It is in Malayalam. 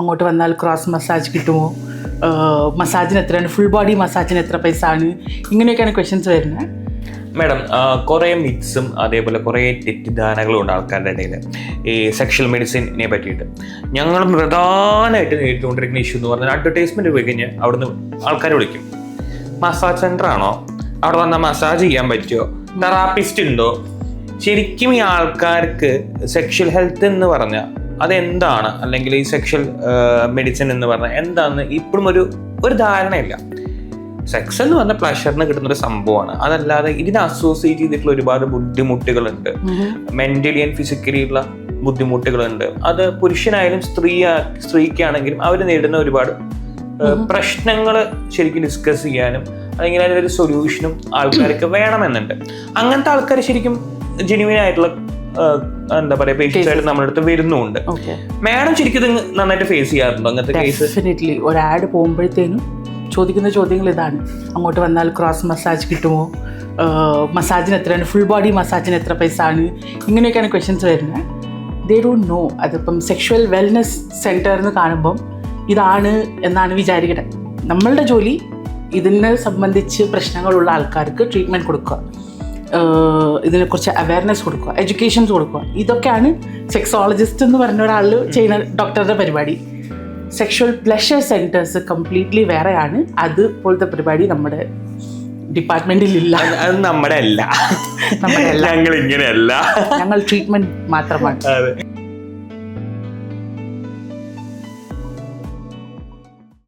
അങ്ങോട്ട് വന്നാൽ ക്രോസ് മസാജ് കിട്ടുമോ, മസാജിന് എത്രയാണ്, ഫുൾ ബോഡി മസാജിന് എത്ര പൈസ ആണ്, ഇങ്ങനെയൊക്കെയാണ് ക്വസ്റ്റ്യൻസ് വരുന്നത്. മാഡം, കുറേ മിത്സും അതേപോലെ കുറേ തെറ്റിദ്ധാരണകളും ഉണ്ട് ആൾക്കാരുടെ ഇടയിൽ ഈ സെക്ഷൽ മെഡിസിനെ പറ്റിയിട്ട്. ഞങ്ങൾ പ്രധാനമായിട്ട് നേരിട്ടുകൊണ്ടിരിക്കുന്ന ഇഷ്യൂ എന്ന് പറഞ്ഞാൽ അഡ്വർടൈസ്മെൻറ്റ് പോയി കഴിഞ്ഞാൽ അവിടുന്ന് ആൾക്കാർ വിളിക്കും, മസാജ് സെൻ്റർ ആണോ, അവിടെ വന്നാൽ മസാജ് ചെയ്യാൻ പറ്റുമോ, തെറാപ്പിസ്റ്റ് ഉണ്ടോ. ശരിക്കും ഈ ആൾക്കാർക്ക് സെക്ഷൽ ഹെൽത്ത് എന്ന് പറഞ്ഞാൽ അതെന്താണ്, അല്ലെങ്കിൽ ഈ സെക്ഷൽ മെഡിസിൻ എന്ന് പറഞ്ഞാൽ എന്താണെന്ന് ഇപ്പോഴും ഒരു ധാരണയില്ല. സെക്സ് എന്ന് പറഞ്ഞാൽ പ്ലഷറിന് കിട്ടുന്ന ഒരു സംഭവമാണ്. അതല്ലാതെ ഇതിനെ അസോസിയേറ്റ് ചെയ്തിട്ടുള്ള ഒരുപാട് ബുദ്ധിമുട്ടുകളുണ്ട്, മെന്റലി ആൻഡ് ഫിസിക്കലി ഉള്ള ബുദ്ധിമുട്ടുകളുണ്ട്. അത് പുരുഷനായാലും സ്ത്രീക്കാണെങ്കിലും അവർ നേരിടുന്ന ഒരുപാട് പ്രശ്നങ്ങൾ ശരിക്കും ഡിസ്കസ് ചെയ്യാനും അല്ലെങ്കിൽ അതിനൊരു സൊല്യൂഷനും ആൾക്കാർക്ക് വേണമെന്നുണ്ട്. അങ്ങനത്തെ ആൾക്കാർ ശരിക്കും ജെന്യുവൻ ആയിട്ടുള്ള എന്താ പറയാ പേഷ്യൻസ് ആയിട്ട് നമ്മുടെ അടുത്ത് വരുന്നുണ്ട്. മാഡം ശരിക്കും ഇത് നന്നായിട്ട് ഫേസ് ചെയ്യാറുണ്ടോ അങ്ങനത്തെ കേസ്? ഡെഫിനറ്റ്ലി. ഒരു ആഡ് പോകുമ്പോഴത്തേനും ചോദിക്കുന്ന ചോദ്യങ്ങൾ ഇതാണ്, അങ്ങോട്ട് വന്നാൽ ക്രോസ് മസാജ് കിട്ടുമോ, മസാജിന് എത്രയാണ്, ഫുൾ ബോഡി മസാജിന് എത്ര പൈസ ആണ്, ഇങ്ങനെയൊക്കെയാണ് ക്വസ്റ്റ്യൻസ് വരുന്നത്. They don't know. അതിപ്പം സെക്ഷുവൽ വെൽനെസ് സെൻറ്റർ എന്ന് കാണുമ്പം ഇതാണ് എന്നാണ് വിചാരിക്കുന്നത്. നമ്മളുടെ ജോലി ഇതിനെ സംബന്ധിച്ച് പ്രശ്നങ്ങളുള്ള ആൾക്കാർക്ക് ട്രീറ്റ്മെൻറ്റ് കൊടുക്കുക, ഇതിനെക്കുറിച്ച് അവയർനെസ് കൊടുക്കുക, എഡ്യൂക്കേഷൻസ് കൊടുക്കുക. ഇതൊക്കെയാണ് സെക്സോളജിസ്റ്റ് എന്ന് പറഞ്ഞ ഒരാൾ ചെയ്യുന്ന ഡോക്ടറുടെ പരിപാടി. സെക്ഷുവൽ പ്ലഷർ സെൻറ്റേഴ്സ് കംപ്ലീറ്റ്ലി വേറെയാണ്. അതുപോലത്തെ പരിപാടി നമ്മുടെ ഡിപ്പാർട്ട്മെന്റിലില്ല. അത് നമ്മുടെ അല്ല, ഞങ്ങൾ ഇങ്ങനെയല്ല, ഞങ്ങൾ ട്രീറ്റ്മെന്റ് മാത്രമാണ്.